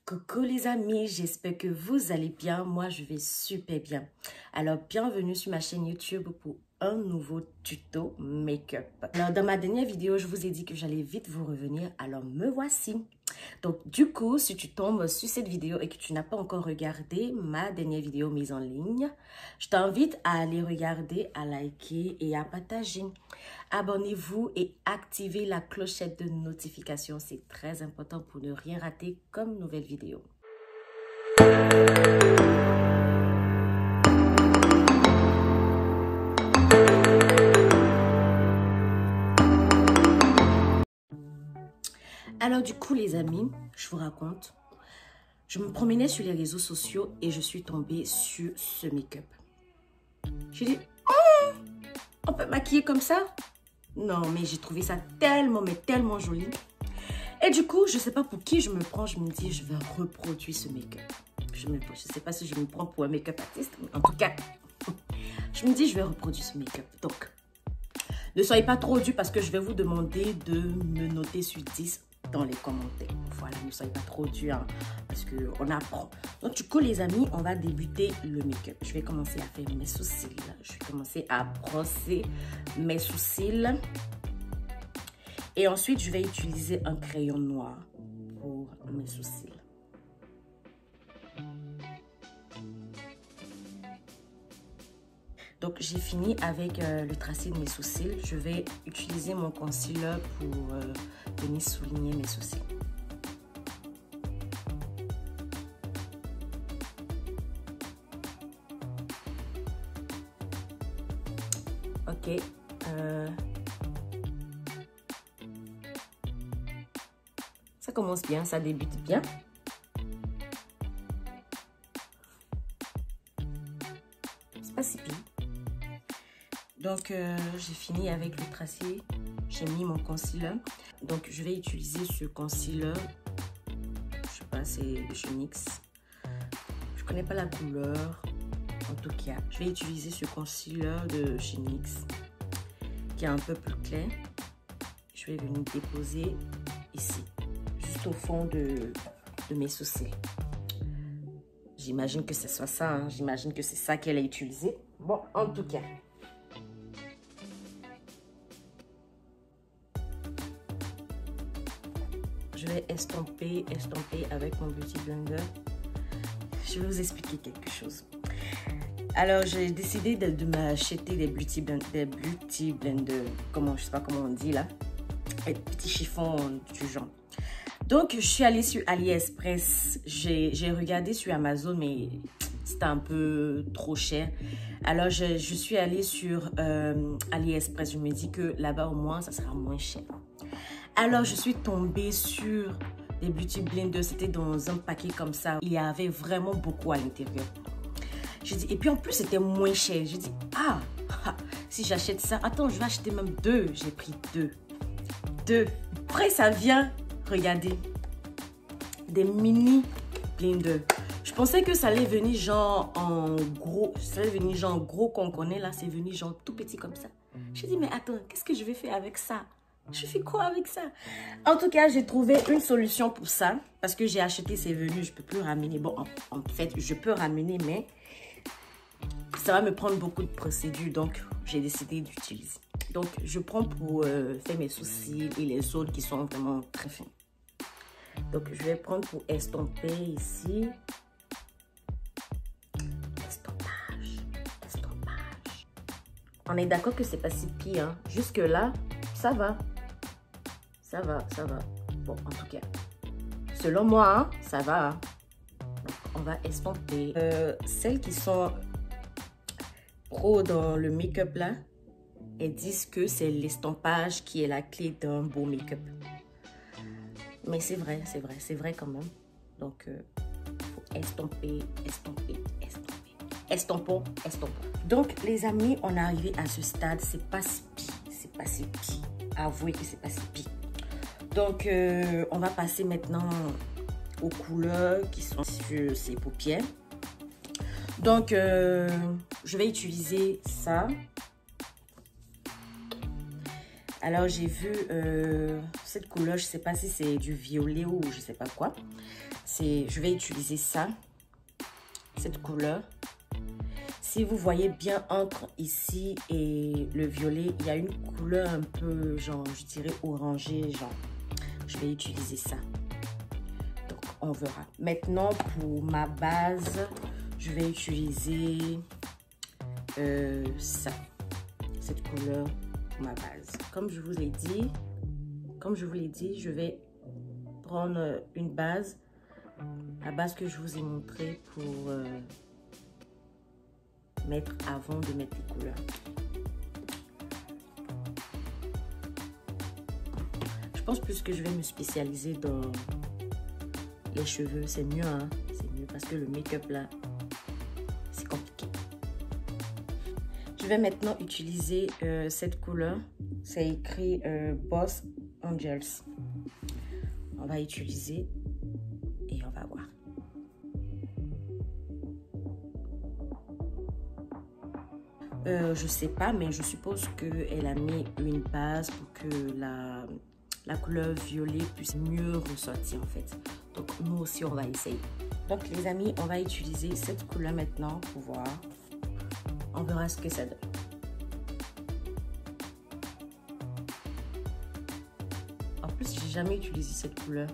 Coucou les amis, j'espère que vous allez bien. Moi, je vais super bien. Alors, bienvenue sur ma chaîne YouTube pour un nouveau tuto make-up. Alors, dans ma dernière vidéo, je vous ai dit que j'allais vite vous revenir. Alors, me voici. Donc, du coup, si tu tombes sur cette vidéo et que tu n'as pas encore regardé ma dernière vidéo mise en ligne, je t'invite à aller regarder, à liker et à partager. Abonnez-vous et activez la clochette de notification. C'est très important pour ne rien rater comme nouvelle vidéo. Alors du coup les amis, je vous raconte, je me promenais sur les réseaux sociaux et je suis tombée sur ce make-up. J'ai dit, oh, on peut maquiller comme ça? Non, mais j'ai trouvé ça tellement, mais tellement joli. Et du coup, je ne sais pas pour qui je me prends, je me dis, je vais reproduire ce make-up. Je ne sais pas si je me prends pour un make-up artiste, mais en tout cas, je me dis, je vais reproduire ce make-up. Donc, ne soyez pas trop dur parce que je vais vous demander de me noter sur 10 dans les commentaires. Voilà, ne soyez pas trop dur hein, parce qu'on apprend. Donc, du coup, les amis, on va débuter le make-up. Je vais commencer à faire mes sourcils. Je vais commencer à brosser mes sourcils. Et ensuite, je vais utiliser un crayon noir pour mes sourcils. Donc, j'ai fini avec le tracé de mes sourcils. Je vais utiliser mon concealer pour venir souligner mes sourcils. Ok. Ça commence bien, ça débute bien. C'est pas si pire. Donc, j'ai fini avec le tracé. J'ai mis mon concealer. Donc, je vais utiliser ce concealer. Je sais pas, c'est de chez NYX. Je connais pas la couleur. En tout cas, je vais utiliser ce concealer de chez NYX qui est un peu plus clair. Je vais venir déposer ici, juste au fond de mes sourcils. J'imagine que ce soit ça. Hein. J'imagine que c'est ça qu'elle a utilisé. Bon, en tout cas. Je vais estomper avec mon Beauty Blender. Je vais vous expliquer quelque chose. Alors, j'ai décidé de m'acheter des Beauty Blender, je sais pas comment on dit là, des petits chiffons du genre. Donc, je suis allée sur AliExpress. J'ai regardé sur Amazon, mais c'était un peu trop cher. Alors, je suis allée sur AliExpress. Je me dis que là-bas, au moins, ça sera moins cher. Alors, je suis tombée sur des Beauty Blender. C'était dans un paquet comme ça. Il y avait vraiment beaucoup à l'intérieur. Je dis, et puis en plus, c'était moins cher. Je dis, ah, si j'achète ça, attends, je vais acheter même 2. J'ai pris 2. Après, ça vient, regardez, des mini blender. Je pensais que ça allait venir genre en gros. Ça allait venir genre gros qu'on connaît là. C'est venu genre tout petit comme ça. Je dis, mais attends, qu'est-ce que je vais faire avec ça? Je fais quoi avec ça? En tout cas, j'ai trouvé une solution pour ça. Parce que j'ai acheté, c'est venu, je ne peux plus ramener. Bon, en fait, je peux ramener, mais ça va me prendre beaucoup de procédures. Donc, j'ai décidé d'utiliser. Donc, je prends pour faire mes sourcils et les zones qui sont vraiment très fines. Donc, je vais prendre pour estomper ici. Estompage. On est d'accord que c'est pas si pire. Hein? Jusque là, ça va. Ça va. Bon, en tout cas, selon moi, hein, ça va. Hein. Donc, on va estomper. Celles qui sont pro dans le make-up là, elles disent que c'est l'estompage qui est la clé d'un beau make-up. Mais c'est vrai quand même. Donc, il faut estomper. Estompons. Donc, les amis, on est arrivé à ce stade. C'est pas si pire. Avouez que c'est pas si pire. Donc, on va passer maintenant aux couleurs qui sont sur ses paupières. Donc, je vais utiliser ça. Alors, j'ai vu cette couleur, je ne sais pas si c'est du violet ou je ne sais pas quoi. je vais utiliser ça, cette couleur. Si vous voyez bien entre ici et le violet, il y a une couleur un peu, genre, je dirais orangé, genre. Je vais utiliser ça. Donc, on verra. Maintenant, pour ma base, je vais utiliser ça. Cette couleur pour ma base. Comme je vous l'ai dit, je vais prendre une base. La base que je vous ai montrée pour mettre avant de mettre les couleurs. Je pense plus que je vais me spécialiser dans les cheveux. C'est mieux, hein? C'est mieux parce que le make-up là, c'est compliqué. Je vais maintenant utiliser cette couleur. C'est écrit Boss Angels. On va utiliser et on va voir. Je sais pas, mais je suppose qu'elle a mis une base pour que la couleur violet puisse mieux ressortir en fait. Donc nous aussi on va essayer. Donc les amis, on va utiliser cette couleur maintenant pour voir. On verra ce que ça donne. En plus, j'ai jamais utilisé cette couleur.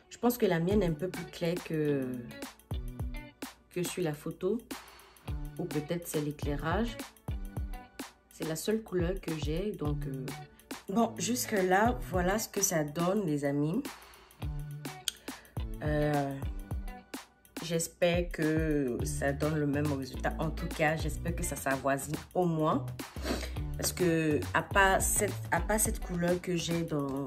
Je pense que la mienne est un peu plus claire que sur la photo. Ou peut-être c'est l'éclairage. C'est la seule couleur que j'ai. Donc, bon, jusque là, voilà ce que ça donne, les amis. J'espère que ça donne le même résultat. En tout cas, j'espère que ça s'avoisine au moins. Parce que à part cette couleur que j'ai dans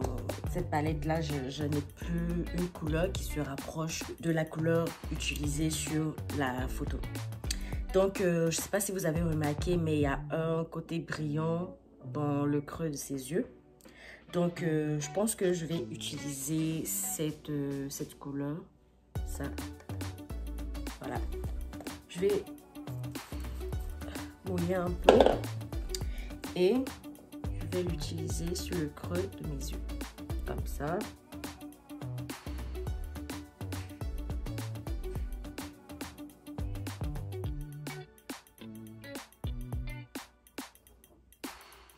cette palette là, je n'ai plus une couleur qui se rapproche de la couleur utilisée sur la photo. Donc je ne sais pas si vous avez remarqué, mais il y a un côté brillant dans le creux de ses yeux. Donc je pense que je vais utiliser cette couleur, ça. Voilà, je vais mouiller un peu. Et je vais l'utiliser sur le creux de mes yeux, comme ça.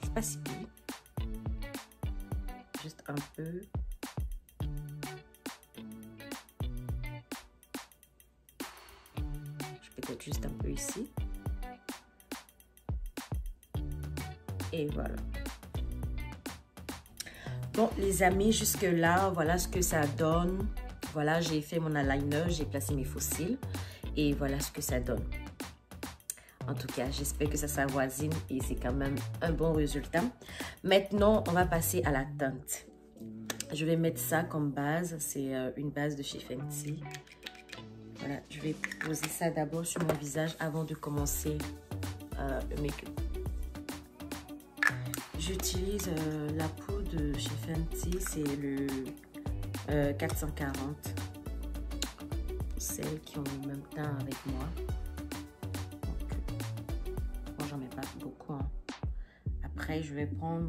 C'est pas si pire. Juste un peu. Je peut-être juste un peu ici. Et voilà. Bon, les amis, jusque là, voilà ce que ça donne. Voilà, j'ai fait mon eyeliner, j'ai placé mes faux cils. Et voilà ce que ça donne. En tout cas, j'espère que ça s'avoisine et c'est quand même un bon résultat. Maintenant, on va passer à la teinte. Je vais mettre ça comme base. C'est une base de chez Fenty. Voilà, je vais poser ça d'abord sur mon visage avant de commencer le make-up. J'utilise la peau de chez Fenty, c'est le 440. Celles qui ont le même teint avec moi. Donc, moi, j'en mets pas beaucoup. Hein. Après, je vais prendre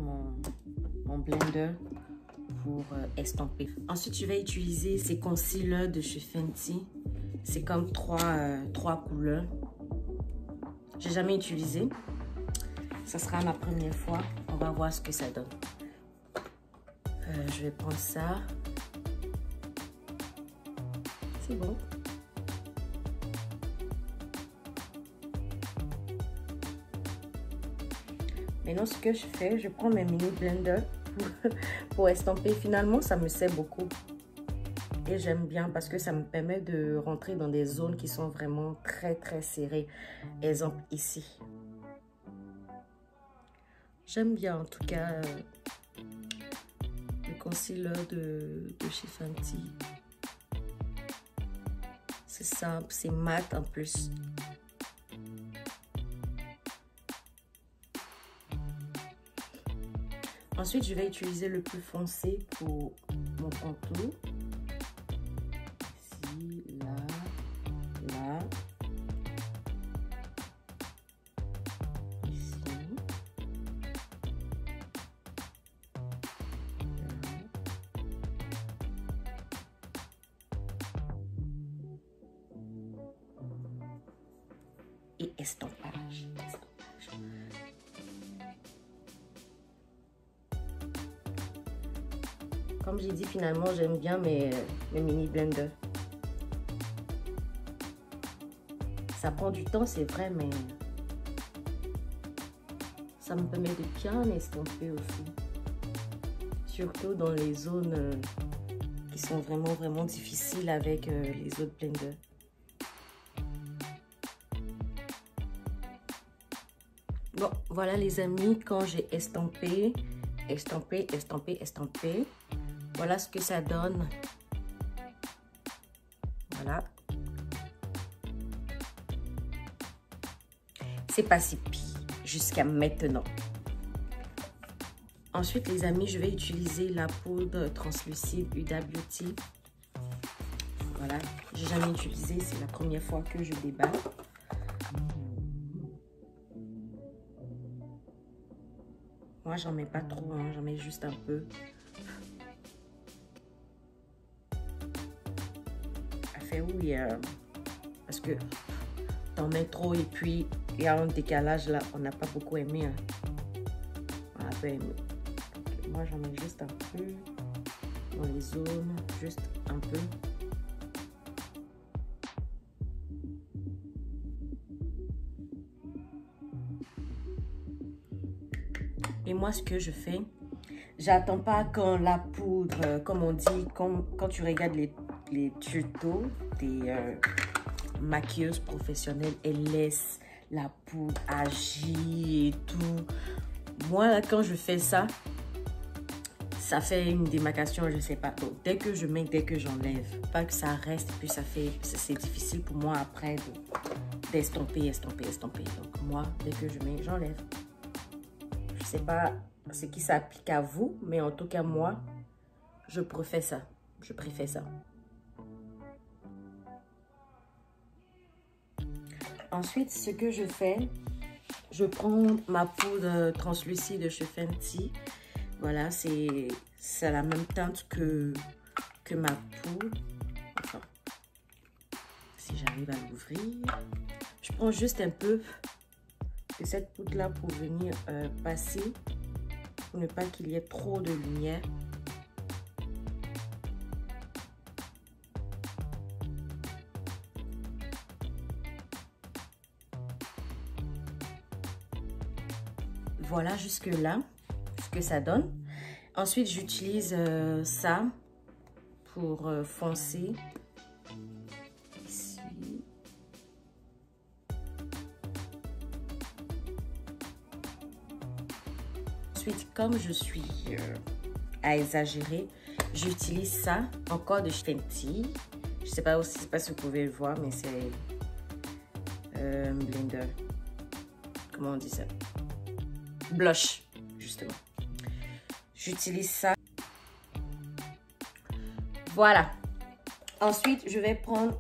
mon blender pour estomper. Ensuite, je vais utiliser ces concealers de chez Fenty. C'est comme trois couleurs. J'ai jamais utilisé. Ça sera ma première fois. On va voir ce que ça donne. Je vais prendre ça. C'est bon. Maintenant, ce que je fais, je prends mes mini blenders pour estomper. Finalement, ça me sert beaucoup. Et j'aime bien parce que ça me permet de rentrer dans des zones qui sont vraiment très, très serrées. Exemple, ici. J'aime bien en tout cas le concealer de chez Fenty. C'est simple, c'est mat en plus. Ensuite, je vais utiliser le plus foncé pour mon contour. Ici, là, là. et estampage. Comme j'ai dit, finalement, j'aime bien mes mini blenders. Ça prend du temps, c'est vrai, mais ça me permet de bien estomper aussi. Surtout dans les zones qui sont vraiment difficiles avec les autres blenders. Bon, voilà les amis, quand j'ai estampé, voilà ce que ça donne. Voilà. C'est pas si pire jusqu'à maintenant. Ensuite, les amis, je vais utiliser la poudre translucide Huda Beauty. Voilà, j'ai jamais utilisé, c'est la première fois que je déballe. Moi, j'en mets pas trop, hein, j'en mets juste un peu. Oui, parce que t'en mets trop et puis il y a un décalage là, on n'a pas beaucoup aimé. Hein. On n'a pas aimé. Donc, moi, j'en mets juste un peu dans les zones, juste un peu. Et moi, ce que je fais, j'attends pas quand la poudre, comme on dit, quand tu regardes les tutos des maquilleuses professionnelles, elles laissent la poudre agir et tout. Moi, là, quand je fais ça, ça fait une démarcation, je sais pas. Donc, dès que je mets, dès que j'enlève, pas que ça reste, et puis c'est difficile pour moi après d'estomper. Donc, moi, dès que je mets, j'enlève. Je sais pas ce qui s'applique à vous, mais en tout cas, moi, je préfère ça. Je préfère ça. Ensuite, ce que je fais, je prends ma poudre translucide de chez Fenty. Voilà, c'est la même teinte que ma poudre. Enfin, si j'arrive à l'ouvrir. Je prends juste un peu de cette poudre-là pour venir passer, pour ne pas qu'il y ait trop de lumière. Voilà jusque là ce que ça donne. Ensuite, j'utilise ça pour foncer ici. Ensuite, comme je suis à exagérer, j'utilise ça encore de Fenty. Je sais pas si vous pouvez le voir, mais c'est blender. Comment on dit ça? Blush, justement. J'utilise ça. Voilà. Ensuite, je vais prendre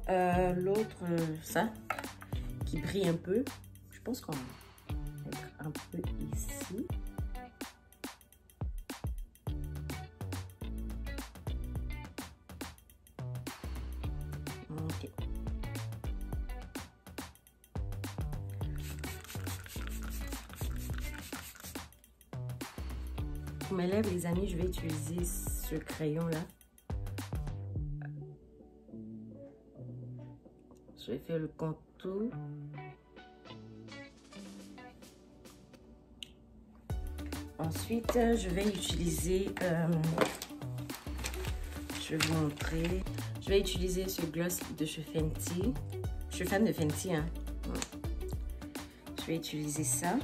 l'autre, ça, qui brille un peu. Je pense qu'on va mettre un peu ici. Ok. Pour mes lèvres, les amis, je vais utiliser ce crayon-là. Je vais faire le contour. Ensuite, je vais utiliser... je vais vous montrer. Je vais utiliser ce gloss de chez Fenty. Je suis fan de Fenty, hein. Je vais utiliser ça.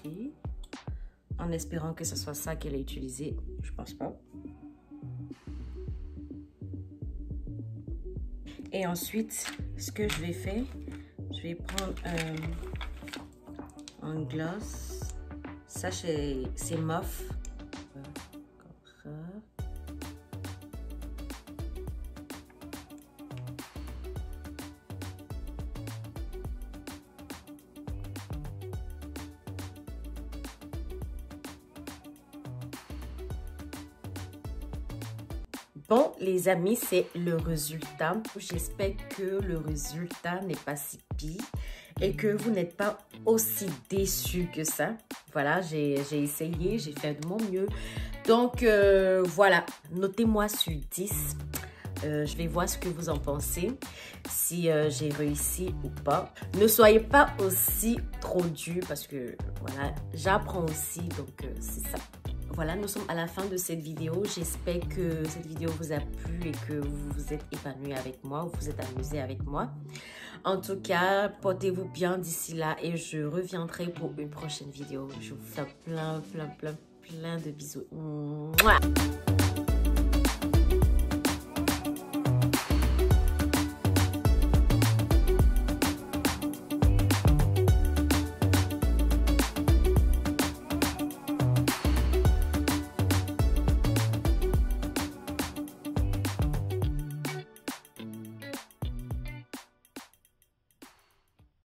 Ici. En espérant que ce soit ça qu'elle a utilisé. Je pense pas. Et ensuite, ce que je vais faire, je vais prendre un gloss. Ça, c'est Moff. Comme ça. Bon, les amis, c'est le résultat. J'espère que le résultat n'est pas si pire et que vous n'êtes pas aussi déçus que ça. Voilà, j'ai essayé, j'ai fait de mon mieux. Donc, voilà, notez-moi sur 10. Je vais voir ce que vous en pensez, si j'ai réussi ou pas. Ne soyez pas aussi trop dur parce que, voilà, j'apprends aussi, donc c'est ça. Voilà, nous sommes à la fin de cette vidéo. J'espère que cette vidéo vous a plu et que vous vous êtes épanoui avec moi, vous vous êtes amusé avec moi. En tout cas, portez-vous bien d'ici là et je reviendrai pour une prochaine vidéo. Je vous fais plein de bisous. Mouah.